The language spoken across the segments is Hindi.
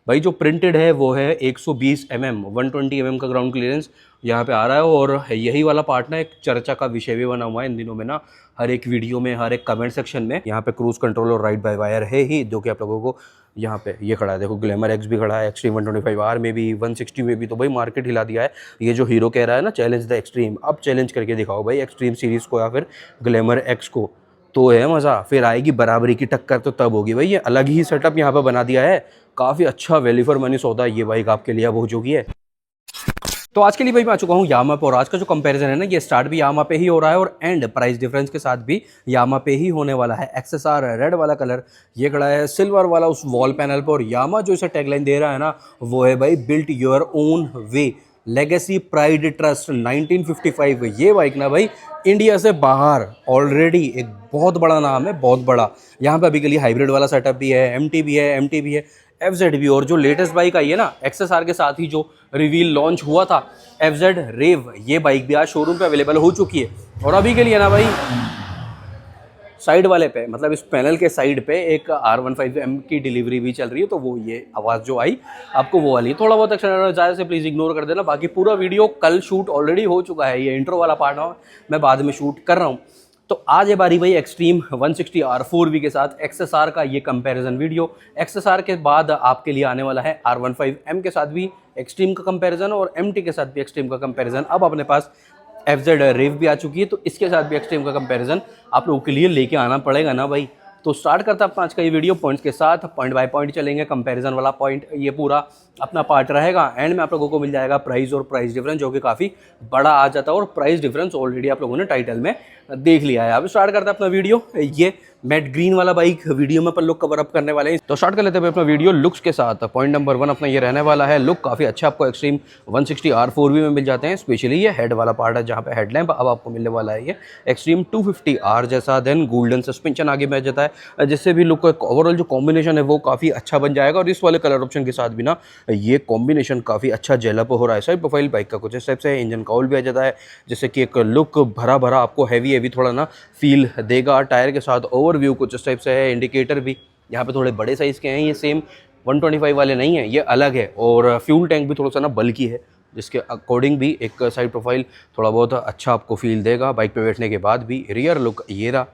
भाई जो प्रिंटेड है वो है 120 mm, 120 mm का ग्राउंड क्लियरेंस यहाँ पे आ रहा है। और यही वाला पार्ट ना एक चर्चा का विषय भी बना हुआ है इन दिनों में ना, हर एक वीडियो में, हर एक कमेंट सेक्शन में। यहाँ पे क्रूज कंट्रोल और राइड बाय वायर है ही, जो कि आप लोगों को यहाँ पे ये खड़ा है, देखो ग्लैमर एक्स भी खड़ा है, एक्सट्रीम 125R में भी, 160 में भी। तो भाई मार्केट हिला दिया है। ये जो हीरो कह रहा है ना चैलेंज द एक्सट्रीम, अब चैलेंज करके दिखाओ भाई एक्सट्रीम सीरीज़ को या फिर ग्लैमर एक्स को, तो है मज़ा। फिर आएगी बराबरी की टक्कर तो तब होगी भाई। ये अलग ही सेटअप यहाँ पर बना दिया है, काफ़ी अच्छा वैल्यू फॉर मनी सौदा ये बाइक आपके लिए अब हो चुकी है। तो आज के लिए भाई मैं आ चुका हूँ यामा पे, और आज का जो कंपैरिजन है ना ये स्टार्ट भी यामा पे ही हो रहा है और एंड प्राइस डिफरेंस के साथ भी यामा पे ही होने वाला है। XSR रेड वाला कलर ये खड़ा है सिल्वर वाला उस वॉल पैनल पर, और यामा जो इसे टैगलाइन दे रहा है ना वो है भाई built your own way, legacy pride trust 1955। ये बाइक ना भाई इंडिया से बाहर ऑलरेडी एक बहुत बड़ा नाम है, बहुत बड़ा। यहाँ पे अभी के लिए हाइब्रिड वाला सेटअप भी है, MT भी है, MT भी है, FZ भी। और जो लेटेस्ट बाइक आई है ना XSR के साथ ही जो रिवील लॉन्च हुआ था FZ रेव, ये बाइक भी आज शोरूम पे अवेलेबल हो चुकी है। और अभी के लिए ना भाई साइड वाले पे, मतलब इस पैनल के साइड पे एक R15M की डिलीवरी भी चल रही है। तो वो ये आवाज़ जो आई आपको वो वाली, थोड़ा बहुत एक्स्ट्रा ज़्यादा से प्लीज़ इग्नोर कर देना। बाकी पूरा वीडियो कल शूट ऑलरेडी हो चुका है, ये इंट्रो वाला पार्ट मैं बाद में शूट कर रहा हूँ। तो आज है बारी भाई एक्सट्रीम 160R 4V के साथ XSR का ये कंपैरिजन वीडियो। XSR के बाद आपके लिए आने वाला है R15M के साथ भी एक्सट्रीम का कंपैरिजन और MT के साथ भी एक्सट्रीम का कंपैरिजन। अब अपने पास FZ रेव भी आ चुकी है, तो इसके साथ भी एक्सट्रीम का कंपैरिजन आप लोगों के लिए लेके आना पड़ेगा ना भाई। तो स्टार्ट करता है अपना आज का ये वीडियो पॉइंट्स के साथ, पॉइंट बाय पॉइंट चलेंगे। कंपैरिजन वाला पॉइंट ये पूरा अपना पार्ट रहेगा। एंड में आप लोगों को मिल जाएगा प्राइस और प्राइस डिफरेंस, जो कि काफ़ी बड़ा आ जाता है, और प्राइस डिफरेंस ऑलरेडी आप लोगों ने टाइटल में देख लिया है। अब स्टार्ट करते हैं अपना वीडियो। ये मैट ग्रीन वाला बाइक वीडियो में अपन लोग कवर अप करने वाले हैं। तो स्टार्ट कर लेते हैं अपना वीडियो लुक्स के साथ। पॉइंट नंबर 1 अपना ये रहने वाला है, लुक काफ़ी अच्छा आपको एक्सट्रीम 160R 4V में मिल जाते हैं। स्पेशली ये हेड वाला पार्ट है जहाँ पे हेडलैम्प अब आपको मिलने वाला है ये एक्सट्रीम 250R जैसा। देन गोल्डन सस्पेंशन आगे मिल जाता है, जिससे भी लुक ओवरऑल जो कॉम्बिनेशन है वो काफ़ी अच्छा बन जाएगा। और इस वाले कलर ऑप्शन के साथ भी ना ये कॉम्बिनेशन काफ़ी अच्छा जेलअप हो रहा है। साइड प्रोफाइल बाइक का कुछ इस टाइप से, इंजन काउल भी आ जाता है, जिससे कि एक लुक भरा भरा आपको हैवी थोड़ा ना फील देगा। टायर के साथ ओवरव्यू कुछ इस टाइप से है। इंडिकेटर भी यहाँ पे थोड़े बड़े साइज़ के हैं, ये सेम 125 वाले नहीं है, ये अलग है। और फ्यूल टैंक भी थोड़ा सा ना बल्कि है, जिसके अकॉर्डिंग भी एक साइड प्रोफाइल थोड़ा बहुत अच्छा आपको फील देगा बाइक पे बैठने के बाद भी। रियर लुक ये रहा,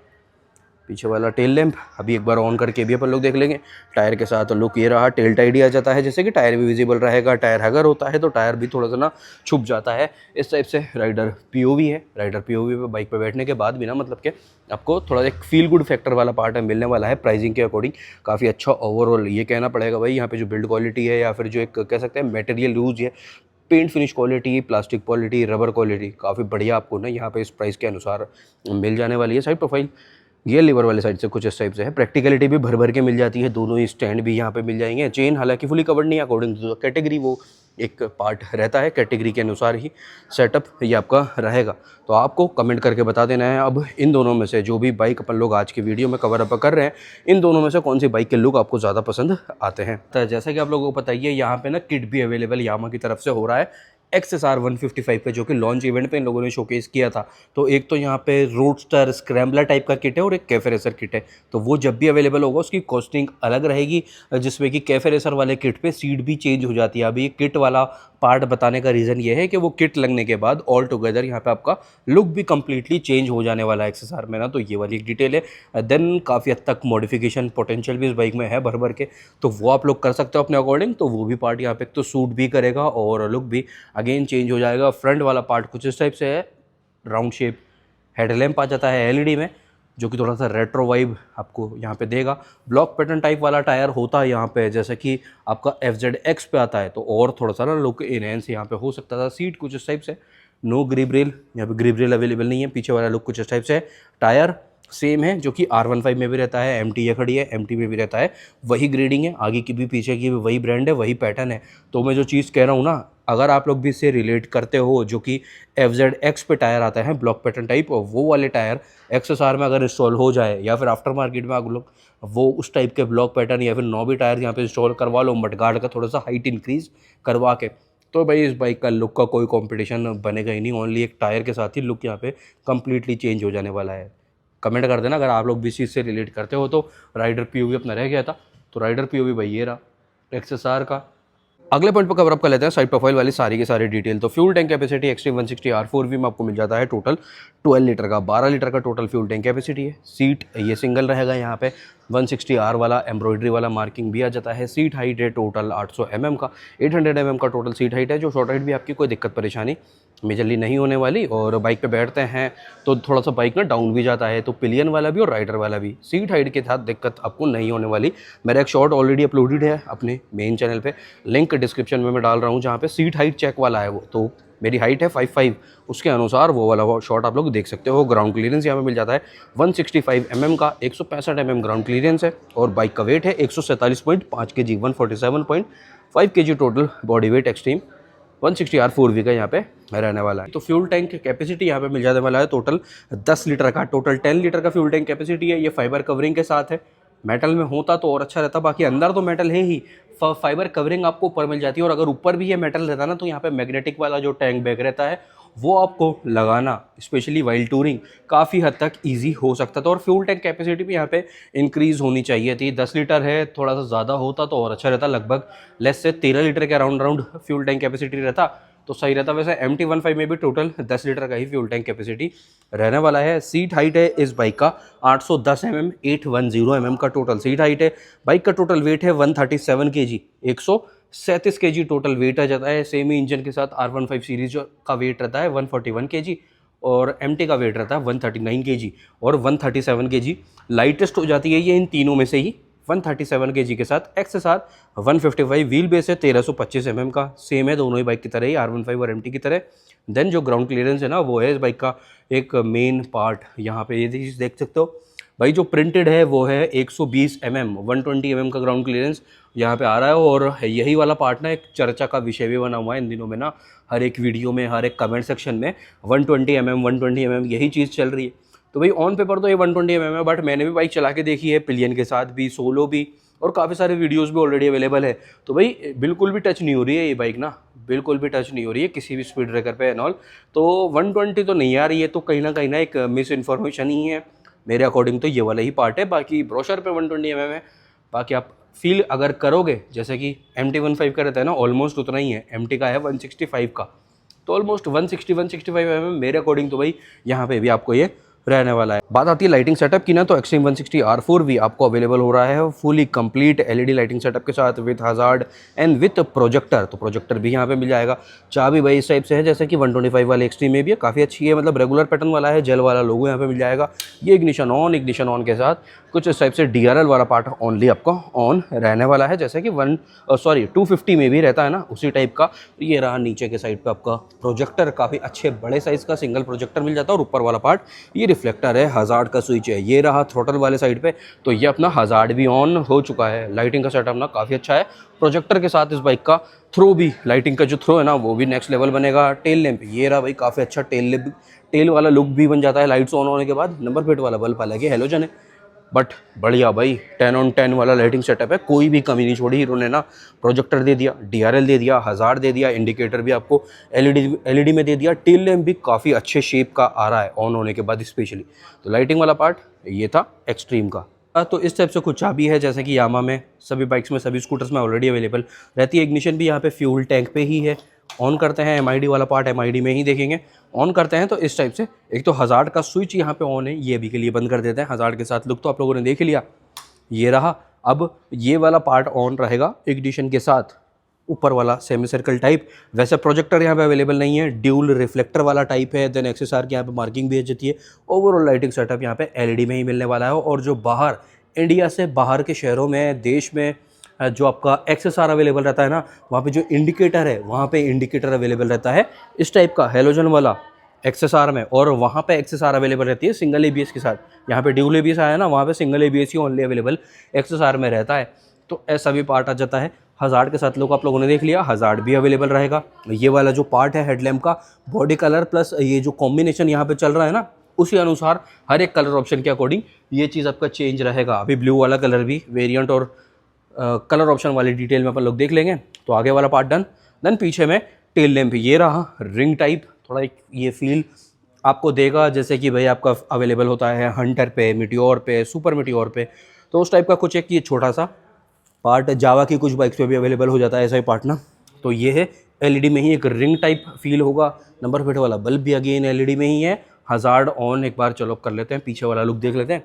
पीछे वाला टेल लैंप अभी एक बार ऑन करके भी अपन लोग देख लेंगे। टायर के साथ लुक ये रहा, टेल टाइड आ जाता है, जैसे कि टायर भी विजिबल रहेगा। टायर अगर होता है तो टायर भी थोड़ा सा ना छुप जाता है इस टाइप से। राइडर POV है, राइडर POV पे बाइक पे बैठने के बाद भी ना मतलब कि आपको थोड़ा एक फील गुड फैक्टर वाला पार्ट है मिलने वाला है। प्राइसिंग के अकॉर्डिंग काफ़ी अच्छा ओवरऑल ये कहना पड़ेगा भाई। यहाँ पे जो बिल्ड क्वालिटी है या फिर जो एक कह सकते हैं मटेरियल यूज है, paint finish quality, plastic quality, rubber quality काफ़ी बढ़िया आपको ना यहाँ पे इस प्राइस के अनुसार मिल जाने वाली है। साइड प्रोफाइल गियर लीवर वाले साइड से कुछ इस टाइप से है। प्रैक्टिकलिटी भी भर भर के मिल जाती है, दोनों ही स्टैंड भी यहाँ पे मिल जाएंगे। चेन हालांकि फुली कवर्ड नहीं है, अकॉर्डिंग टू द कैटेगरी वो एक पार्ट रहता है, कैटेगरी के अनुसार ही सेटअप ये आपका रहेगा। तो आपको कमेंट करके बता देना है अब इन दोनों में से जो भी बाइक अपन लोग आज की वीडियो में कवर अप कर रहे हैं, इन दोनों में से कौन सी बाइक के लुक आपको ज़्यादा पसंद आते हैं। तो जैसा कि आप लोगों को पता ही है, यहाँ पे ना किट भी अवेलेबल यामा की तरफ से हो रहा है XSR 155 पे, जो कि लॉन्च इवेंट पे इन लोगों ने शोकेस किया था। तो एक तो यहाँ पे रोडस्टर स्क्रैम्बलर टाइप का किट है और एक कैफे रेसर किट है। तो वो जब भी अवेलेबल होगा उसकी कॉस्टिंग अलग रहेगी, जिसमें कि कैफे रेसर वाले किट पे सीट भी चेंज हो जाती है। अभी किट वाला पार्ट बताने का रीज़न ये है कि वो किट लगने के बाद ऑल टुगेदर यहाँ पे आपका लुक भी कम्प्लीटली चेंज हो जाने वाला है XSR में ना। तो ये वाली एक डिटेल है। देन काफ़ी हद तक मॉडिफिकेशन पोटेंशियल भी इस बाइक में है भर भर के, तो वो आप लोग कर सकते हो अपने अकॉर्डिंग। तो वो भी पार्ट यहाँ पे तो सूट भी करेगा और लुक भी अगेन चेंज हो जाएगा। फ्रंट वाला पार्ट कुछ इस टाइप से है, राउंड शेप हेडलैम्प आ जाता है LED में, जो कि थोड़ा सा रेट्रो वाइब आपको यहाँ पे देगा। ब्लॉक पैटर्न टाइप वाला टायर होता है यहाँ पे, जैसे कि आपका FZX पे आता है, तो और थोड़ा सा ना लुक इनहेंस यहाँ पे हो सकता था। सीट कुछ इस टाइप से, नो ग्रिप रेल, यहाँ पे ग्रिप रेल अवेलेबल नहीं है। पीछे वाला लुक कुछ इस टाइप से है। टायर सेम है, जो कि R15 में भी रहता है, MT ये खड़ी है, MT में भी रहता है, वही ग्रेडिंग है, आगे की भी पीछे की भी वही ब्रांड है, वही पैटर्न है। तो मैं जो चीज़ कह रहा हूँ ना, अगर आप लोग भी इससे रिलेट करते हो, जो कि FZX पे टायर आता है ब्लॉक पैटर्न टाइप, और वो वाले टायर XSR में अगर इंस्टॉल हो जाए, या फिर आफ्टर मार्केट में आप लोग वो उस टाइप के ब्लॉक पैटर्न या फिर नॉबी टायर यहाँ पे इंस्टॉल करवा लो, मडगार्ड का थोड़ा सा हाइट इंक्रीज करवा के, तो भाई इस बाइक का लुक का कोई कंपटीशन बनेगा ही नहीं। ओनली एक टायर के साथ ही लुक यहाँ पे कम्प्लीटली चेंज हो जाने वाला है। कमेंट कर देना अगर आप लोग भी इस चीज़ से रिलेट करते हो। तो राइडर POV अपना रह गया था, तो राइडर POV भाई ये रहा, XSR का। अगले पॉइंट पर कवर अप कर लेते हैं साइड प्रोफाइल वाली सारी की सारी डिटेल। तो fuel tank capacity extreme 160 R4V में आपको मिल जाता है टोटल 12 लीटर का, 12 लीटर का टोटल फ्यूल टैंक कैपेसिटी है। सीट ये सिंगल रहेगा, यहाँ पे 160R वाला एम्ब्रॉयडरी वाला मार्किंग भी आ जाता है। सीट हाइट है टोटल 800 mm का, 800 mm का टोटल सीट हाइट है, जो शॉर्ट हाइट भी आपकी कोई दिक्कत परेशानी मेजरली नहीं होने वाली। और बाइक पे बैठते हैं तो थोड़ा सा बाइक ना डाउन भी जाता है, तो पिलियन वाला भी और राइडर वाला भी सीट हाइट के साथ दिक्कत आपको नहीं होने वाली। मेरा एक शॉर्ट ऑलरेडी अपलोडेड है अपने मेन चैनल पे, लिंक डिस्क्रिप्शन में मैं डाल रहा हूँ, जहाँ पे सीट हाइट चेक वाला है वो। तो मेरी हाइट है 5'5", उसके अनुसार वो वाला शॉर्ट आप लोग देख सकते हो। ग्राउंड क्लियरेंस यहाँ पे मिल जाता है 165 mm का, 165 mm ग्राउंड क्लियरेंस है। और बाइक का वेट है 147.5 kg, 147.5 kg total body weight extreme 160 R4V का यहाँ पे रहने वाला है। तो फ्यूल टैंक कैपेसिटी यहाँ पे मिल जाने वाला है टोटल 10 लीटर का, टोटल 10 लीटर का फ्यूल टैंक कैपेसिटी है। ये फाइबर कवरिंग के साथ है, मेटल में होता तो और अच्छा रहता, बाकी अंदर तो मेटल है ही, फाइबर कवरिंग आपको ऊपर मिल जाती है। और अगर ऊपर भी ये मेटल रहता ना, तो यहाँ पे मैग्नेटिक वाला जो टैंक बैग रहता है वो आपको लगाना स्पेशली वाइल टूरिंग काफ़ी हद तक इजी हो सकता था। और फ्यूल टैंक कैपेसिटी भी यहाँ पे इंक्रीज़ होनी चाहिए थी, 10 लीटर है, थोड़ा सा ज़्यादा होता तो और अच्छा रहता, लगभग लेस से 13 लीटर के अराउंड फ्यूल टैंक कैपेसिटी रहता तो सही रहता। वैसे MT-15 में भी टोटल 10 लीटर का ही फ्यूल टैंक कैपेसिटी रहने वाला है। सीट हाइट है इस बाइक का 810 mm, 810 mm का टोटल सीट हाइट है। बाइक का टोटल वेट है 137 kg, 137 kg टोटल वेट आ जाता है। सेम ही इंजन के साथ R15 सीरीज का वेट रहता है 141 kg, और MT का वेट रहता है 139 kg और 137 kg। लाइटेस्ट हो जाती है ये इन तीनों में से ही 137 kg के साथ। XSR 155 व्हील बेस है, 1325 mm का, सेम है दोनों ही बाइक की तरह ही, R15 और MT की तरह। देन जो ग्राउंड क्लियरेंस है ना, वो है इस बाइक का एक मेन पार्ट, यहाँ पे ये चीज़ देख सकते हो भाई, जो प्रिंटेड है वो है 120 mm, 120 mm का ग्राउंड क्लियरेंस यहाँ पे आ रहा है। और यही वाला पार्ट ना एक चर्चा का विषय भी बना हुआ है इन दिनों में ना, हर एक वीडियो में, हर एक कमेंट सेक्शन में 120 mm, 120 mm यही चीज़ चल रही है। तो भाई ऑन पेपर तो ये 120 mm है, बट मैंने भी बाइक चला के देखी है, पिलियन के साथ भी, सोलो भी, और काफ़ी सारे वीडियोस भी ऑलरेडी अवेलेबल है। तो भाई बिल्कुल भी टच नहीं हो रही है ये बाइक ना, बिल्कुल भी टच नहीं हो रही है किसी भी स्पीड ब्रेकर पे एंड ऑल। तो 120 तो नहीं आ रही है, तो कहीं ना एक मिस इन्फॉर्मेशन ही है मेरे अकॉर्डिंग। तो ये वाला ही पार्ट है, बाकी ब्रोशर पे 120 mm है। बाकी आप फील अगर करोगे जैसे कि MT-15 का रहता है ना, ऑलमोस्ट उतना ही है। MT का है 165 का, तो ऑलमोस्ट 165 mm मेरे अकॉर्डिंग तो भाई यहाँ पे भी आपको ये रहने वाला है। बात आती है लाइटिंग सेटअप की ना, तो एक्सट्रीम 160 R4V आपको अवेलेबल हो रहा है fully complete LED lighting setup के साथ with hazard and with projector. तो प्रोजेक्टर भी यहाँ पे मिल जाएगा। चाबी भाई इस टाइप से है जैसे कि 125 वाले एक्सट्रीम में भी है, काफ़ी अच्छी है, मतलब रेगुलर पैटर्न वाला है, जेल वाला लोगो यहाँ पे मिल जाएगा। ये इग्निशन ऑन के साथ कुछ इस टाइप से DRL वाला पार्ट ओनली आपका ऑन रहने वाला है, जैसे कि 250 में भी रहता है ना, उसी टाइप का। ये रहा नीचे के साइड पे आपका प्रोजेक्टर, काफ़ी अच्छे बड़े साइज़ का सिंगल प्रोजेक्टर मिल जाता है। और ऊपर वाला पार्ट ये रिफ्लेक्टर है, हजार्ड का स्विच है। ये रहा थ्रोटल वाले साइड पे, तो ये अपना हजार्ड भी ऑन हो चुका है। लाइटिंग का सेटअप ना काफ़ी अच्छा है प्रोजेक्टर के साथ। इस बाइक का थ्रो भी, लाइटिंग का जो थ्रो है ना, वो भी नेक्स्ट लेवल बनेगा। टेल लैंप ये रहा भाई, काफ़ी अच्छा टेल वाला लुक भी बन जाता है लाइट्स ऑन होने के बाद। नंबर प्लेट वाला बल्ब हालांकि हेलोजन है, बट बढ़िया भाई 10 on 10 वाला लाइटिंग सेटअप है, कोई भी कमी नहीं छोड़ी हीरो ने ना। प्रोजेक्टर दे दिया, DRL दे दिया, हजार्ड दे दिया, इंडिकेटर भी आपको LED में दे दिया। टेल लैंप भी काफ़ी अच्छे शेप का आ रहा है ऑन होने के बाद स्पेशली। तो लाइटिंग वाला पार्ट ये था एक्सट्रीम का। तो इस टाइप से कुछ चाबी है जैसे कि यामा में, सभी बाइक्स में, सभी स्कूटर्स में ऑलरेडी अवेलेबल रहती है। इग्निशन भी यहाँ पे फ्यूल टैंक पे ही है। ऑन करते हैं, MID वाला पार्ट MID में ही देखेंगे। ऑन करते हैं तो इस टाइप से, एक तो हजार्ड का स्विच यहाँ पे ऑन है, ये भी के लिए बंद कर देते हैं। हजार्ड के साथ लुक तो आप लोगों ने देख लिया, ये रहा। अब ये वाला पार्ट ऑन रहेगा इग्निशन के साथ, ऊपर वाला सेमी सर्कल टाइप। वैसे प्रोजेक्टर यहाँ पे अवेलेबल नहीं है, ड्यूल रिफ्लेक्टर वाला टाइप है। देन XSR की यहाँ पे मार्किंग भी जाती है। ओवरऑल लाइटिंग सेटअप यहाँ पे LED में ही मिलने वाला है। और जो बाहर इंडिया से बाहर के शहरों में, देश में जो आपका XSR अवेलेबल रहता है ना, वहाँ पे जो इंडिकेटर है, वहाँ पे इंडिकेटर अवेलेबल रहता है इस टाइप का हेलोजन वाला XSR में। और वहाँ पे XSR अवेलेबल रहती है सिंगल ABS के साथ। यहाँ पे ड्यूल ABS आया ना, वहाँ पे सिंगल ABS ही ओनली अवेलेबल XSR में रहता है। तो ऐसा भी पार्ट आ जाता है। हजार्ड के साथ लोग आप लोगों ने देख लिया, हजार्ड भी अवेलेबल रहेगा। ये वाला जो पार्ट है हेडलैम्प का, बॉडी कलर प्लस ये जो कॉम्बिनेशन यहाँ पे चल रहा है ना, उसी अनुसार हर एक कलर ऑप्शन के अकॉर्डिंग ये चीज़ आपका चेंज रहेगा। अभी ब्लू वाला कलर भी वेरिएंट और कलर ऑप्शन वाली डिटेल में अपन लोग देख लेंगे। तो आगे वाला पार्ट डन। देन पीछे में टेल लैंप ये रहा, रिंग टाइप, थोड़ा एक ये फील आपको देगा जैसे कि भाई आपका अवेलेबल होता है हंटर पे, मिटियोर पे, सुपर मिटियोर पे। तो उस टाइप का कुछ एक ये छोटा सा पार्ट जावा की कुछ बाइक्स पे भी अवेलेबल हो जाता है ऐसा ही पार्ट ना। तो ये है एलईडी में ही एक रिंग टाइप फील होगा। नंबर प्लेट वाला बल्ब भी अगेन एलईडी में ही है। हजार्ड ऑन एक बार चलो कर लेते हैं, पीछे वाला लुक देख लेते हैं।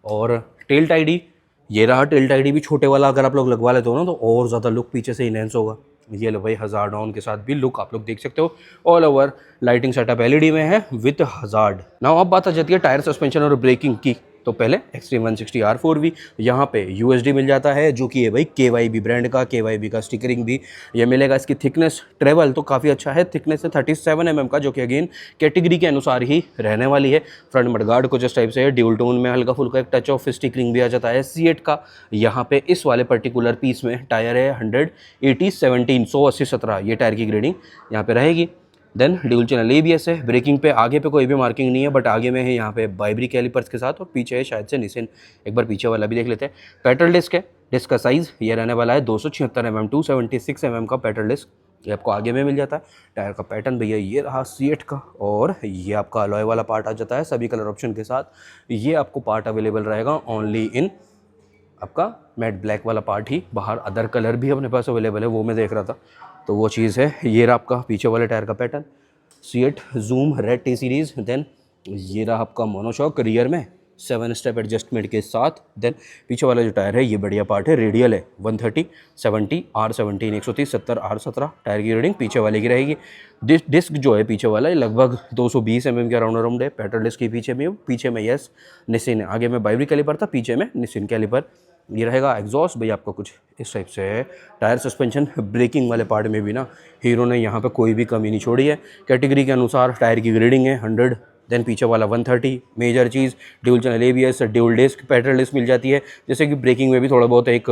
और टेल टाइडी, ये रहा टेल टाइडी भी छोटे वाला अगर आप लोग लगवा लेते हो ना तो और ज़्यादा लुक पीछे से इनहेंस होगा। ये लो भाई हजार्ड ऑन के साथ भी लुक आप लोग देख सकते हो। All over lighting setup LED में है विथ हजार्ड। नाउ अब बात आ जाती है टायर सस्पेंशन और ब्रेकिंग की। तो पहले एक्सट्रीम 160 R4V, यहाँ पे USD मिल जाता है जो कि है भाई KYB ब्रांड का। KYB का स्टिकरिंग भी ये मिलेगा। इसकी थिकनेस ट्रेवल तो काफ़ी अच्छा है, थिकनेस है 37 mm का, जो कि अगेन कैटेगरी के अनुसार ही रहने वाली है। फ्रंट मडगार्ड कुछ इस टाइप से है, ड्यूल टोन में हल्का फुल्का एक टच ऑफ स्टिकरिंग भी आ जाता है C8 का। यहाँ पे इस वाले पर्टिकुलर पीस में टायर है 180/17 ये टायर की ग्रेडिंग यहाँ पे रहेगी। देन ड्यूल चैनल ABS है। ब्रेकिंग पे आगे पे कोई भी मार्किंग नहीं है, बट आगे में है यहाँ पे बाइब्री कैलिपर्स के साथ, और पीछे है शायद से निसिन। एक बार पीछे वाला भी देख लेते हैं। पेट्रोल डिस्क है, डिस्क का साइज़ ये रहने वाला है 276 mm 276 mm का पेट्रोल डिस्क, ये आपको आगे में मिल जाता है। टायर का पैटर्न भैया ये रहा C8 का, और ये आपका अलॉय वाला पार्ट आ जाता है सभी कलर ऑप्शन के साथ। ये आपको पार्ट अवेलेबल रहेगा ओनली इन आपका मैट ब्लैक वाला पार्ट ही, बाहर अदर कलर भी अपने पास अवेलेबल है, वो मैं देख रहा था तो वो चीज़ है। ये रहा आपका पीछे वाले टायर का pattern, C8 zoom red T series. Then ये रहा आपका मोनोशॉक रियर में 7 स्टेप एडजस्टमेंट के साथ। देन पीछे वाला जो टायर है ये बढ़िया पार्ट है, रेडियल है 130/70 R17 130/70 R17 टायर की रीडिंग पीछे वाले की रहेगी। डिस्क जो है पीछे वाला ये लगभग 220 mm के अराउंड है। पेट्रोल डिस्क के पीछे में यस निसिन, आगे में बाइब्री कैलिपर था, पीछे में निसिन कैलिपर ये रहेगा। एग्जॉस्ट भाई आपका कुछ इस टाइप से है। टायर सस्पेंशन ब्रेकिंग वाले पार्ट में भी ना हीरो ने यहाँ पे कोई भी कमी नहीं छोड़ी है। कैटेगरी के अनुसार टायर की ग्रेडिंग है 100। देन पीछे वाला 130। मेजर चीज़ dual channel ABS, dual disc, petal disc मिल जाती है, जैसे कि ब्रेकिंग में भी थोड़ा बहुत एक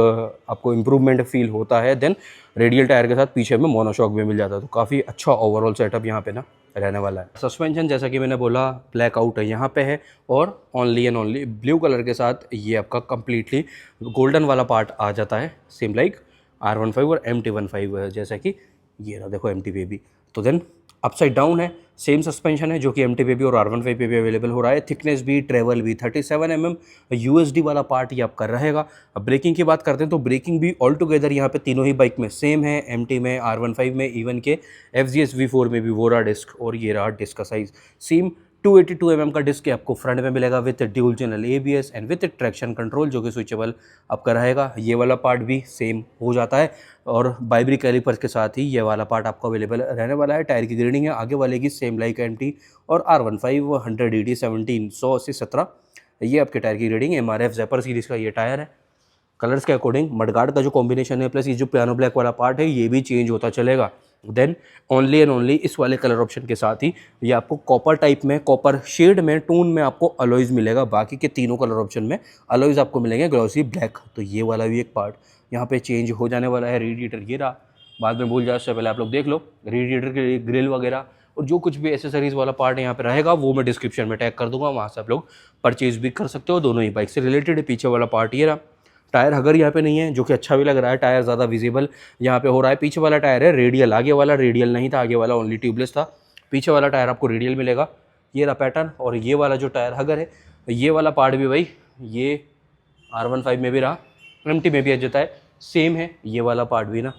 आपको इंप्रूवमेंट फील होता है। देन रेडियल टायर के साथ पीछे में मोनोशॉक भी मिल जाता है, तो काफ़ी अच्छा ओवरऑल सेटअप यहाँ पे ना रहने वाला है। सस्पेंशन जैसा कि मैंने बोला ब्लैक आउट है यहाँ पे है, और only and only blue colour के साथ ये आपका कम्प्लीटली गोल्डन वाला पार्ट आ जाता है, सेम लाइक R15 और MT15 जैसा कि ये रहा देखो MT पे भी। तो देन अपसाइड डाउन है, सेम सस्पेंशन है जो कि MT पे भी और R15 पे भी अवेलेबल हो रहा है। थिकनेस भी ट्रेवल भी 37 mm USD वाला पार्ट ये आपका रहेगा। अब ब्रेकिंग की बात करते हैं तो ब्रेकिंग भी ऑल टुगेदर यहाँ पे तीनों ही बाइक में सेम है, MT में, R15 में, इवन के FZS V4 में भी वो रहा डिस्क। और ये रहा डिस्क का साइज़ सेम 282 mm का डिस्क आपको फ्रंट में मिलेगा with dual channel ABS and with traction control जो कि स्विचेबल आपका रहेगा। ये वाला पार्ट भी सेम हो जाता है, और बाइब्री कैलिपर्स के साथ ही ये वाला पार्ट आपको अवेलेबल रहने वाला है। टायर की ग्रेडिंग है आगे वाले की सेम लाइक MT और R15 100 17 180/17 ये आपके टायर की ग्रेडिंग। MRF ज़ेपर सीरीज़ का ये टायर है। कलर्स के अकॉर्डिंग मडगार्ड का जो कॉम्बिनेशन है प्लस ये जो पियानो ब्लैक वाला पार्ट है ये भी चेंज होता चलेगा। देन ओनली एंड ओनली इस वाले कलर ऑप्शन के साथ ही ये आपको कॉपर टाइप में, कॉपर शेड में, टोन में आपको अलॉयज़ मिलेगा। बाकी के तीनों कलर ऑप्शन में अलॉयज़ आपको मिलेंगे ग्लॉसी ब्लैक। तो ये वाला भी एक पार्ट यहाँ पे चेंज हो जाने वाला है। रेडिएटर ये रहा, बाद में भूल जाए उससे पहले आप लोग देख लो रेडिएटर के ग्रिल वगैरह और जो कुछ भी एसेसरीज़ वाला पार्ट यहाँ पे रहेगा वो मैं डिस्क्रिप्शन में टैग कर दूंगा, वहाँ से आप लोग परचेज भी कर सकते हो। दोनों ही बाइक से रिलेटेड है। पीछे वाला पार्ट ये रहा। टायर हगर यहाँ पे नहीं है जो कि अच्छा भी लग रहा है, टायर ज़्यादा विजिबल यहाँ पे हो रहा है। पीछे वाला टायर है रेडियल, आगे वाला रेडियल नहीं था, आगे वाला ओनली ट्यूबलेस था। पीछे वाला टायर आपको रेडियल मिलेगा, ये रहा पैटर्न। और ये वाला जो टायर हगर है ये वाला पार्ट भी भाई ये R15 में भी रहा, MT में भी आ जाता है, सेम है ये वाला पार्ट भी ना।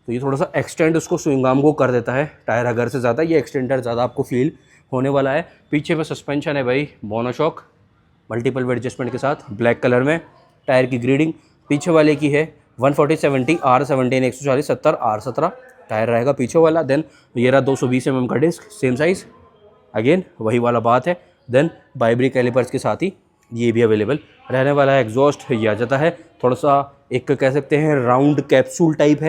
तो ये थोड़ा सा एक्सटेंड उसको स्विंग आर्म को कर देता है टायर हगर से ज़्यादा, ये एक्सटेंडर ज़्यादा आपको फील होने वाला है। पीछे में सस्पेंशन है भाई मोनोशॉक मल्टीपल वेट एडजस्टमेंट के साथ ब्लैक कलर में। टायर की ग्रेडिंग पीछे वाले की है 140/70 R17 140/70 R17 टायर रहेगा पीछे वाला। देन ये रहा 220 mm का डिस्क, सेम साइज़, अगेन वही वाला बात है। देन बाइब्री कैलिपर्स के साथ ही ये भी अवेलेबल रहने वाला है। एग्जॉस्ट ये आ जाता है, थोड़ा सा एक कह सकते हैं राउंड कैप्सूल टाइप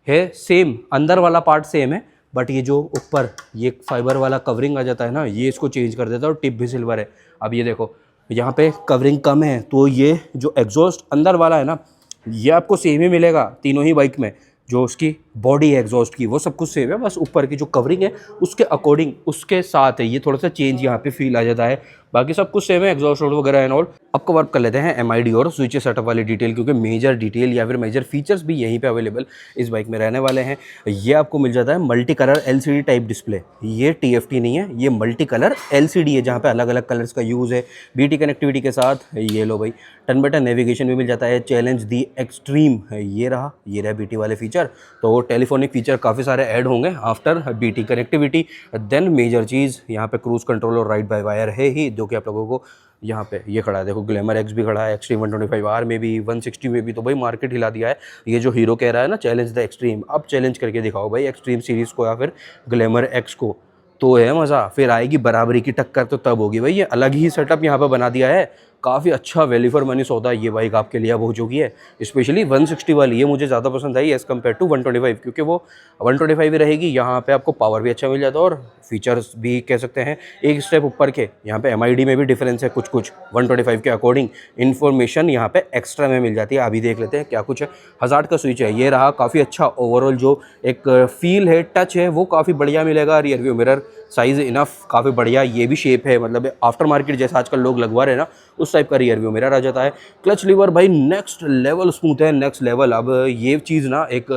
है सेम, अंदर वाला पार्ट सेम है, बट ये जो ऊपर ये फाइबर वाला कवरिंग आ जाता है ना, ये इसको चेंज कर देता है। और टिप भी सिल्वर है। अब ये देखो यहाँ पे कवरिंग कम है, तो ये जो एग्जॉस्ट अंदर वाला है ना ये आपको सेम ही मिलेगा तीनों ही बाइक में। जो उसकी बॉडी है एग्जॉस्ट की वो सब कुछ सेम है, बस ऊपर की जो कवरिंग है उसके अकॉर्डिंग उसके साथ है ये थोड़ा सा चेंज यहाँ पे फील आ जाता है। बाकी सब कुछ सेम है, एग्जॉस्ट रोड वगैरह एंड ऑल। अब कवर कर लेते हैं एमआईडी और स्विच सेटअप वाली डिटेल, क्योंकि मेजर डिटेल या फिर मेजर फीचर्स भी यहीं पे अवेलेबल इस बाइक में रहने वाले हैं। ये आपको मिल जाता है multi colour LCD type display, ये टीएफटी नहीं है, ये मल्टी कलर एलसीडी है जहाँ पे अलग अलग कलर्स का यूज़ है बीटी कनेक्टिविटी के साथ। ये लो भाई, टर्न बाय टर्न नेविगेशन भी मिल जाता है, चैलेंज दी एक्सट्रीम ये रहा बीटी वाले फीचर। तो टेलीफोनिक फीचर काफ़ी सारे ऐड होंगे after BT connectivity. Then major चीज़ यहाँ पे क्रूज कंट्रोल और राइड बाय वायर है ही, जो कि आप लोगों को यहाँ पे ये खड़ा है, देखो ग्लैमर एक्स भी खड़ा है, एक्सट्रीम 125R में भी, 160 में भी। तो भाई मार्केट हिला दिया है। ये जो हीरो कह रहा है ना चैलेंज द एक्सट्रीम, अब चैलेंज करके दिखाओ भाई एक्सट्रीम सीरीज़ को या फिर ग्लैमर एक्स को, तो है मज़ा। फिर आएगी बराबरी की टक्कर तो तब होगी भाई। ये अलग ही सेटअप यहाँ पे बना दिया है, काफ़ी अच्छा वैल्यू फॉर मनी सौदा ये बाइक आपके लिए अब हो चुकी है। स्पेशली 160 वाली ये मुझे ज़्यादा पसंद आई एज़ कम्पेयर टू 125, क्योंकि वो 125 ही रहेगी। यहाँ पे आपको पावर भी अच्छा मिल जाता है और फीचर्स भी कह सकते हैं एक स्टेप ऊपर के। यहाँ पे एमआईडी में भी डिफरेंस है कुछ 125 के अकॉर्डिंग। इन्फॉर्मेशन यहाँ पे एक्स्ट्रा में मिल जाती है। अभी देख लेते हैं क्या कुछ है। हज़ार्ड का स्विच है, ये रहा काफ़ी अच्छा। ओवरऑल जो एक फील है, टच है, वो काफ़ी बढ़िया मिलेगा। Rear view mirror size enough काफ़ी बढ़िया, ये भी शेप है, मतलब आफ्टर मार्केट जैसा आजकल लोग लगवा रहे हैं ना उस टाइप का रियर व्यू मिरर आ जाता है। क्लच लीवर भाई नेक्स्ट लेवल स्मूथ है, नेक्स्ट लेवल। अब ये चीज़ ना, एक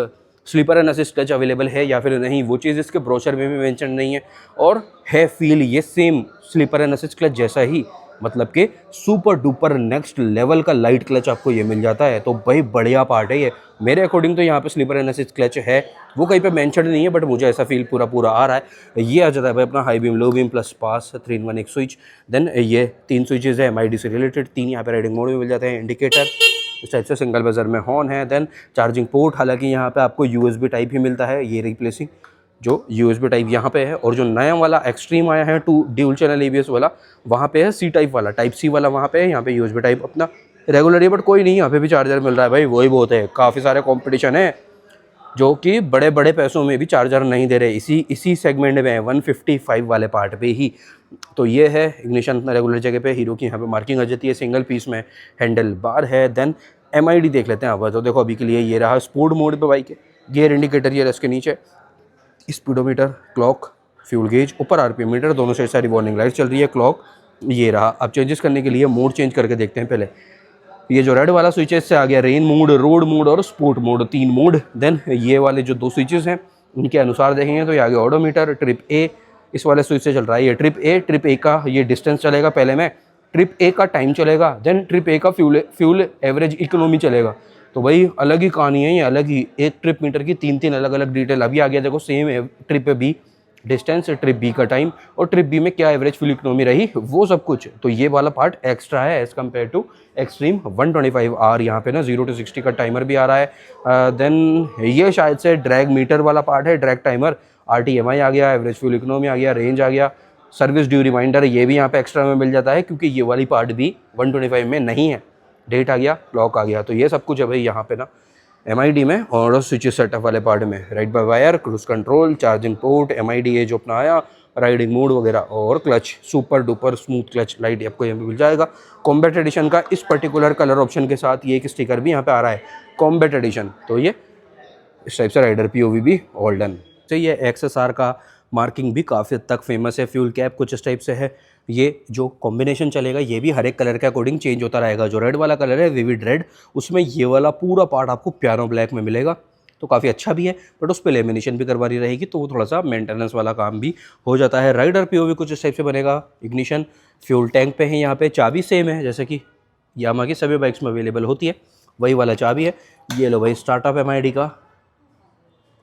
slipper and assist clutch available है या फिर नहीं, वो चीज़ इसके ब्रोशर में भी मेंशन नहीं है। और है फील ये same slipper and assist clutch जैसा ही, मतलब कि सुपर डुपर नेक्स्ट लेवल का लाइट क्लच आपको ये मिल जाता है। तो भाई बढ़िया पार्ट है ये। मेरे अकॉर्डिंग तो यहाँ पे स्लीपर एंड असिस्ट क्लच है, वो कहीं पे मेंशन नहीं है, बट मुझे ऐसा फील पूरा आ रहा है। ये आ जाता है भाई अपना high beam, low beam plus pass, 3-in-1 एक स्विच। देन ये 3 स्विचेज है एमआईडी से रिलेटेड, 3 यहाँ पे राइडिंग मोड में मिल जाते हैं, इंडिकेटर इस टाइप से, सिंगल बजर में हॉर्न है। देन चार्जिंग पोर्ट, हालांकि यहाँ पे आपको यूएसबी टाइप ही मिलता है, ये रिप्लेसिंग जो यूएसबी टाइप यहाँ पे है। और जो नया वाला एक्सट्रीम आया है 2 ड्यूल चैनल एबीएस वाला, वहाँ पे है सी टाइप वाला, टाइप सी वाला वहाँ पे है। यहाँ पे यूएसबी टाइप अपना रेगुलर है, बट कोई नहीं, यहाँ पे भी चार्जर मिल रहा है भाई, वही बहुत है। काफ़ी सारे कंपटीशन है जो कि बड़े बड़े पैसों में भी चार्जर नहीं दे रहे, इसी सेगमेंट में है 155 वाले पार्ट पे ही। तो ये है इग्निशन अपना रेगुलर जगह पे, हीरो की यहाँ पे मार्किंग आ जाती है, सिंगल पीस में हैंडल बार है। देन एमआईडी देख लेते हैं अब। तो देखो अभी के लिए ये रहा स्पोर्ट मोड पे बाइक है, गियर इंडिकेटर ये इसके नीचे, स्पीडोमीटर, क्लॉक, फ्यूल गेज, ऊपर आरपीएम मीटर, दोनों से सारी वार्निंग लाइट चल रही है, क्लॉक ये रहा। अब चेंजेस करने के लिए मोड चेंज करके देखते हैं पहले। ये जो रेड वाला स्विच है इससे आ गया रेन मोड, रोड मोड और स्पोर्ट मोड, 3 मोड। देन ये वाले जो 2 स्विचेस हैं उनके अनुसार देखेंगे तो ये आ गया ऑडोमीटर, ट्रिप ए इस वाले स्विच से चल रहा है, ये ट्रिप ए का ये डिस्टेंस चलेगा पहले में, ट्रिप ए का टाइम चलेगा, देन ट्रिप ए का फ्यूल एवरेज इकोनॉमी चलेगा। तो भाई अलग ही कहानी है ये, अलग ही एक ट्रिप मीटर की 3 अलग अलग डिटेल। अभी आ गया देखो सेम है, trip B distance, trip B का टाइम और ट्रिप बी में क्या एवरेज फ्यूल इकोनॉमी रही, वो सब कुछ। तो ये वाला पार्ट एक्स्ट्रा है as compare to Xtreme 125R। यहाँ पे ना 0 to 60 का टाइमर भी आ रहा है। देन ये शायद से ड्रैग मीटर वाला पार्ट है, ड्रैग टाइमर, RTMI आ गया, एवरेज फ्यूल इकोनॉमी आ गया, रेंज आ गया, सर्विस ड्यू रिमाइंडर ये भी यहाँ पे एक्स्ट्रा में मिल जाता है, क्योंकि ये वाली पार्ट भी 125 में नहीं है। डेट आ गया, क्लॉक आ गया, तो ये सब कुछ है भाई यहाँ पे ना एमआईडी में। और स्विच सेटअप वाले पार्ट में ride by wire, cruise control, charging port, MID ये जो अपना आया, राइडिंग मोड वगैरह, और clutch super duper smooth clutch light आपको यहाँ पे मिल जाएगा। कॉम्बैट एडिशन का इस पर्टिकुलर कलर ऑप्शन के साथ ये एक स्टिकर भी यहाँ पे आ रहा है, कॉम्बैट एडिशन। तो ये इस टाइप से राइडर POV भी ऑल डन। तो ये XSR का मार्किंग भी काफ़ी हद तक फेमस है, फ्यूल कैप कुछ इस टाइप से है। ये जो कॉम्बिनेशन चलेगा ये भी हर एक कलर के अकॉर्डिंग चेंज होता रहेगा। जो रेड वाला कलर है विविड रेड, उसमें ये वाला पूरा पार्ट आपको पियानो ब्लैक में मिलेगा, तो काफ़ी अच्छा भी है, बट उस पर लेमिनेशन भी करवानी रहेगी, तो वो थोड़ा सा मेंटेनेंस वाला काम भी हो जाता है। राइडर POV कुछ इस टाइप से बनेगा। इग्निशन फ्यूल टैंक पे है, यहाँ पे चाबी सेम है जैसे कि यामा की सभी बाइक्स में अवेलेबल होती है, वही वाला चाबी है। ये लो भाई स्टार्टअप एमआईडी का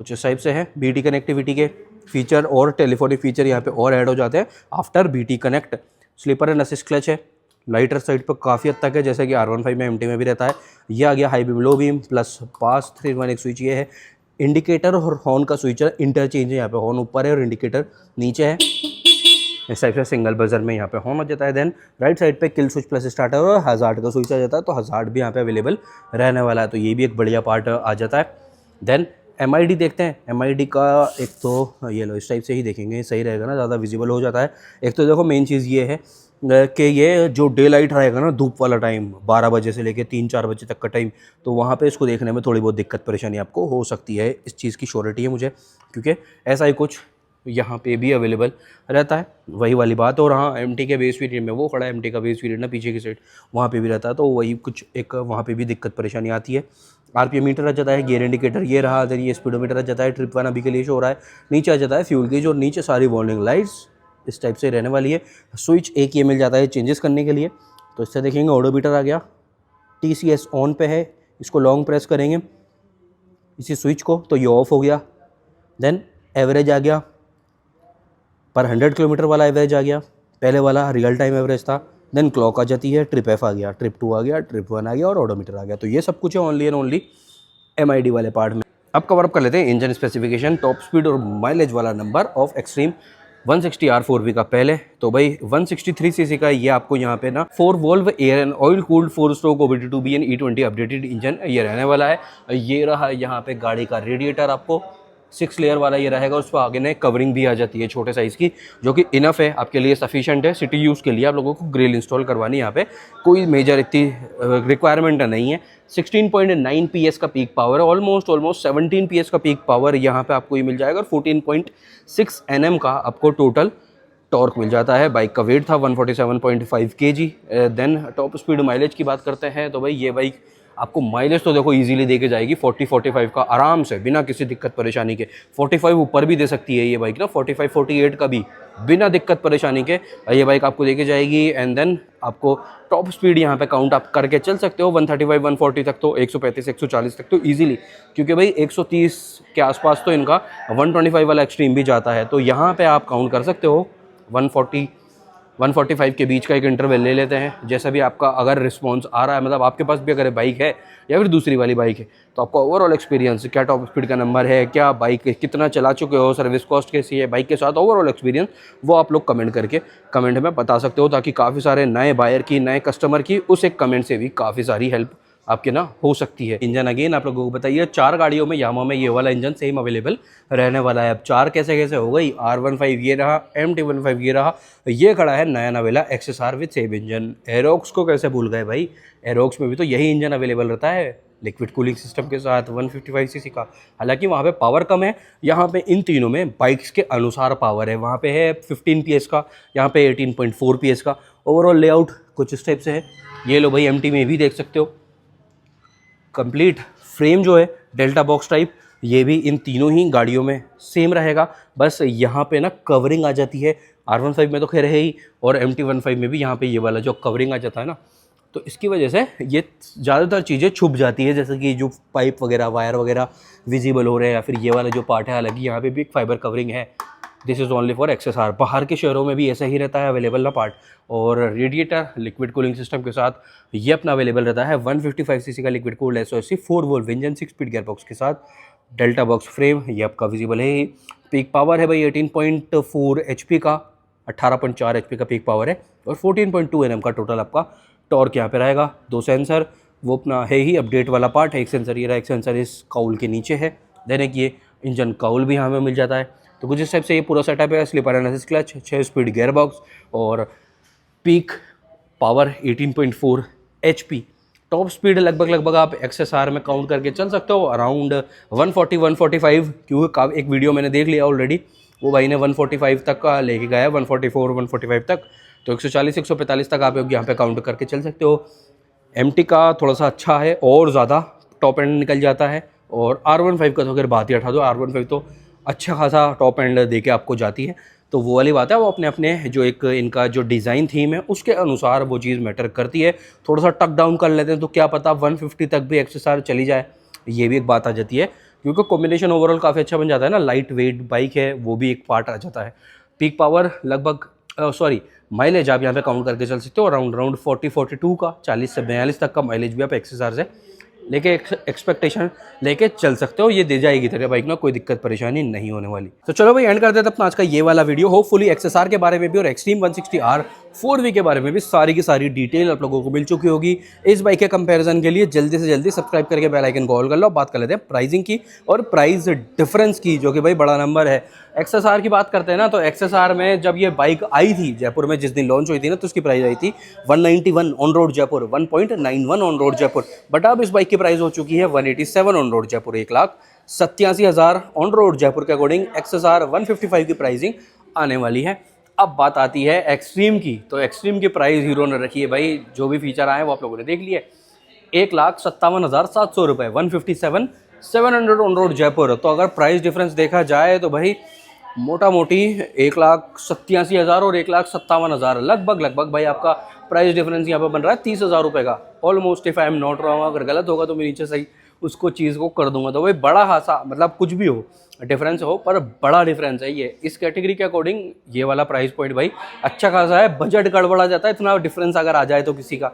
कुछ इस टाइप से है। बीटी कनेक्टिविटी के फीचर और टेलीफोनिक फीचर यहाँ पे और ऐड हो जाते हैं after BT connect. Slipper and assist clutch है, लाइटर साइड पर काफ़ी हद तक है, जैसे कि R15 में MT में भी रहता है। ये आ गया high beam, low beam plus pass, 3-in-1 एक स्विच ये है। इंडिकेटर और हॉर्न का स्विच इंटरचेंज है, यहाँ पे हॉर्न ऊपर है और इंडिकेटर नीचे है। इस टाइप से सिंगल बजर में यहाँ पे हॉर्न हो जाता है। देन राइट साइड पे किल स्विच प्लस स्टार्टर और हज़ार्ड का स्विच आ जाता है, तो हज़ार्ड भी यहाँ पे अवेलेबल रहने वाला है, तो ये भी एक बढ़िया पार्ट आ जाता है। देन एमआईडी देखते हैं। एमआईडी का एक तो ये लो इस टाइप से ही देखेंगे, सही रहेगा ना, ज़्यादा विजिबल हो जाता है। एक तो देखो मेन चीज़ ये है कि ये जो डे लाइट रहेगा ना, धूप वाला टाइम 12 बजे से लेके 3-4 बजे तक का टाइम, तो वहाँ पे इसको देखने में थोड़ी बहुत दिक्कत परेशानी आपको हो सकती है। इस चीज़ की श्योरिटी है मुझे, क्योंकि ऐसा ही कुछ यहाँ पे भी अवेलेबल रहता है, वही वाली बात। और हाँ, MT के बेस वेरिएंट में वो खड़ा है, MT का बेस वेरिएंट ना पीछे की साइड, वहाँ पे भी रहता है, तो वही कुछ एक वहाँ पे भी दिक्कत परेशानी आती है। RPM मीटर आ जाता है, गियर इंडिकेटर ये रहा, देन ये स्पीडोमीटर आ जाता है, ट्रिप 1 अभी के लिए शो हो रहा है, नीचे आ जाता है फ्यूल गेज और नीचे सारी वार्निंग लाइट्स इस टाइप से रहने वाली है। स्विच एक ये मिल जाता है चेंजेस करने के लिए, तो इससे देखेंगे ओडोमीटर आ गया, TCS ऑन पे है, इसको लॉन्ग प्रेस करेंगे इसी स्विच को तो ये ऑफ हो गया। देन एवरेज आ गया, पर 100 किलोमीटर वाला एवरेज आ गया, पहले वाला रियल टाइम एवरेज था। देन क्लॉक आ जाती है, ट्रिप F आ गया, ट्रिप 2 आ गया, ट्रिप 1 आ गया और ओडोमीटर आ गया। तो ये सब कुछ है ओनली एंड ओनली MID वाले पार्ट में। अब कवर अप कर लेते हैं इंजन स्पेसिफिकेशन, टॉप स्पीड और माइलेज वाला number of extreme 160R 4V का। पहले तो भाई 163 सीसी का ये आपको यहाँ पे ना 4 valve air and oil cooled 4 stroke OBD2BN E20 updated engine ये रहने वाला है। ये रहा यहाँ पे गाड़ी का रेडिएटर, आपको 6 लेयर वाला ये रहेगा, उस पर आगे ने कवरिंग भी आ जाती है छोटे साइज़ की, जो कि इनफ है आपके लिए, सफिशिएंट है सिटी यूज़ के लिए। आप लोगों को ग्रिल इंस्टॉल करवानी है, यहाँ पे कोई मेजर इतनी रिक्वायरमेंट नहीं है। 16.9 PS का पीक पावर है, ऑलमोस्ट 17 PS का पीक पावर यहाँ पे आपको ये मिल जाएगा, और 14.6 Nm का आपको टोटल टॉर्क मिल जाता है। बाइक का वेट था 147.5 kg। Then top speed mileage की बात करते हैं तो भाई ये बाइक आपको माइलेज तो देखो इजीली दे के जाएगी 40-45 का आराम से, बिना किसी दिक्कत परेशानी के। 45 ऊपर भी दे सकती है ये बाइक ना, 45-48 का भी बिना दिक्कत परेशानी के ये बाइक आपको दे के जाएगी। एंड देन आपको टॉप स्पीड यहाँ पे काउंट आप करके चल सकते हो 135-140 तक, तो 135-140 तक तो इजीली, क्योंकि भाई 130 के आसपास तो इनका 125 वाला एक्सट्रीम भी जाता है। तो यहाँ पे आप काउंट कर सकते हो 140-145 के बीच का एक इंटरवल ले लेते हैं। जैसा भी आपका अगर रिस्पॉन्स आ रहा है, मतलब आपके पास भी अगर बाइक है या फिर दूसरी वाली बाइक है, तो आपका ओवरऑल एक्सपीरियंस क्या टॉप स्पीड का नंबर है, क्या बाइक कितना चला चुके हो, सर्विस कॉस्ट कैसी है, बाइक के साथ ओवरऑल एक्सपीरियंस, वो आप लोग कमेंट करके कमेंट में बता सकते हो, ताकि काफ़ी सारे नए बायर की, नए कस्टमर की उस एक कमेंट से भी काफ़ी सारी हेल्प आपके ना हो सकती है। इंजन अगेन आप लोगों को बताइए, 4 गाड़ियों में यामा में ये वाला इंजन सेम अवेलेबल रहने वाला है। अब 4 कैसे कैसे हो गई, R15 ये रहा, MT15 ये रहा, ये खड़ा है नया नवेला XSR with same engine. Aerox को कैसे भूल गए भाई, एरोक्स में भी तो यही इंजन अवेलेबल रहता है लिक्विड कूलिंग सिस्टम के साथ 155 सीसी का। हालांकि वहाँ पे पावर कम है, यहाँ पे इन तीनों में बाइक्स के अनुसार पावर है। वहाँ पे है 15 PS का, यहाँ पे 18.4 PS का। ओवरऑल लेआउट कुछ इस टाइप से है। ये लो भाई MT में भी देख सकते हो, कंप्लीट फ्रेम जो है डेल्टा बॉक्स टाइप, ये भी इन तीनों ही गाड़ियों में सेम रहेगा। बस यहाँ पे ना कवरिंग आ जाती है, R15 में तो खैर है ही, और MT15 में भी यहाँ पे ये वाला जो कवरिंग आ जाता है ना, तो इसकी वजह से ये ज़्यादातर चीज़ें छुप जाती है, जैसे कि जो पाइप वगैरह, वायर वगैरह विजिबल हो रहे हैं, या फिर ये वाला जो पार्ट है। हालांकि यहाँ पे भी एक फाइबर कवरिंग है, this is only for XSR। बाहर के शहरों में भी ऐसा ही रहता है अवेलेबल ना पार्ट। और रेडिएटर लिक्विड कूलिंग सिस्टम के साथ ये अपना अवेलेबल रहता है 155 सीसी का liquid cooled SOFC 4 volt engine 6 speed gear box के साथ। डेल्टा बॉक्स फ्रेम ये आपका विजिबल है ही। पीक पावर है भाई 18.4 HP का, 18.4 HP का पीक पावर है, और 14.2 Nm का टोटल आपका टॉर्क यहाँ पे रहेगा। 2 सेंसर वो अपना है ही, अपडेट वाला पार्ट है। एक सेंसर ये रहा, एक सेंसर इस काउल के नीचे है। देन एक ये इंजन काउल भी यहाँ पे मिल जाता है। तो कुछ इस टाइप से ये पूरा सेटअप है। स्लीपर एनालिसिस क्लच, 6 स्पीड गियर बॉक्स और peak power 18.4 HP। Top speed लगभग आप XSR में काउंट करके चल सकते हो अराउंड 140-145, क्योंकि एक वीडियो मैंने देख लिया ऑलरेडी, वो भाई ने 145 तक का लेके गया है, 144-145 तक। तो 140-145 तक आप यहाँ पे काउंट करके चल सकते हो। MT का थोड़ा सा अच्छा है और ज़्यादा टॉप एंड निकल जाता है, और R15 का तो अगर बात ही हटा दो, R15 तो अच्छा खासा टॉप एंड दे के आपको जाती है। तो वो वाली बात है, वो अपने अपने जो एक इनका जो डिज़ाइन थीम है उसके अनुसार वो चीज़ मैटर करती है। थोड़ा सा टक डाउन कर लेते हैं तो क्या पता 150 तक भी XSR चली जाए, ये भी एक बात आ जाती है, क्योंकि कॉम्बिनेशन ओवरऑल काफ़ी अच्छा बन जाता है ना। लाइट वेट बाइक है, वो भी एक पार्ट आ जाता है। पीक पावर लगभग माइलेज आप यहाँ पे काउंट करके चल सकते हो अराउंड 40-42 का, 40 से 42 तक का माइलेज भी आप XSR से लेके एक्सपेक्टेशन लेके चल सकते हो। ये दे जाएगी तेरे बाइक ना, कोई दिक्कत परेशानी नहीं होने वाली। तो चलो भाई एंड कर देते अपना आज का ये वाला वीडियो। होपफुली XSR के बारे में भी और एक्सट्रीम 160R 4V के बारे में भी सारी की सारी डिटेल आप लोगों को मिल चुकी होगी। इस बाइक के कंपैरिजन के लिए जल्दी से जल्दी सब्सक्राइब करके बेल आइकन को ऑल कर लो। बात कर लेते हैं प्राइसिंग की और प्राइस डिफरेंस की, जो कि भाई बड़ा नंबर है। XSR की बात करते हैं ना, तो XSR में जब ये बाइक आई थी जयपुर में, जिस दिन लॉन्च हुई थी ना, तो उसकी प्राइस आई थी 191 on road Jaipur, 1.91 on road Jaipur. But अब इस बाइक की प्राइस हो चुकी है 187 on road Jaipur, 1,00,000 87,000 on road Jaipur के अकॉर्डिंग XSR 155 की प्राइसिंग आने वाली है। अब बात आती है एक्सट्रीम की, तो एक्सट्रीम की प्राइस हीरो ने रखी है भाई, जो भी फीचर आए वो आप लोगों ने देख लिए, 1,57,700 रुपये, 157,700 ऑन रोड जयपुर। तो अगर प्राइस डिफरेंस देखा जाए तो भाई मोटा मोटी 1,87,000 और 1,57,000 लगभग भाई आपका प्राइस डिफरेंस यहाँ पर बन रहा है 30,000 रुपये का almost, if I am not wrong. अगर गलत होगा तो मैं नीचे सही उसको चीज़ को कर दूंगा। तो भाई बड़ा खासा, मतलब कुछ भी हो डिफरेंस हो, पर बड़ा डिफरेंस है ये इस कैटेगरी के अकॉर्डिंग। ये वाला प्राइस पॉइंट भाई अच्छा खासा है, बजट गड़बड़ा जाता है इतना डिफरेंस अगर आ जाए तो किसी का।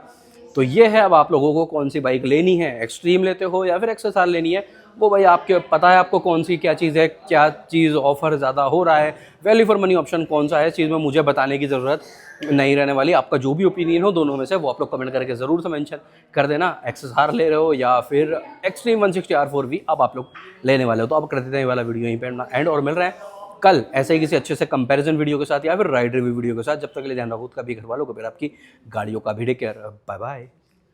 तो ये है, अब आप लोगों को कौन सी बाइक लेनी है, एक्सट्रीम लेते हो या फिर XSR लेनी है, वो भाई आपके पता है आपको कौन सी क्या चीज़ है, क्या चीज़ ऑफर ज़्यादा हो रहा है, वैल्यू फॉर मनी ऑप्शन कौन सा है, इस चीज़ में मुझे बताने की ज़रूरत नहीं रहने वाली। आपका जो भी ओपिनियन हो दोनों में से वो आप लोग कमेंट करके ज़रूर से मेंशन कर देना। XSR ले रहे हो या फिर एक्सट्रीम 160R4V अब आप लोग लेने वाले हो। तो अब कर देते हैं ये वाला वीडियो यहीं पर एंड, और मिल रहे हैं कल ऐसे ही किसी अच्छे से कंपैरिजन वीडियो के साथ या फिर राइड रिव्यू वीडियो के साथ। जब तक के लिए ध्यान रखो खुद का भी, घर वालों को, फिर आपकी गाड़ियों का भी। Take care, bye bye.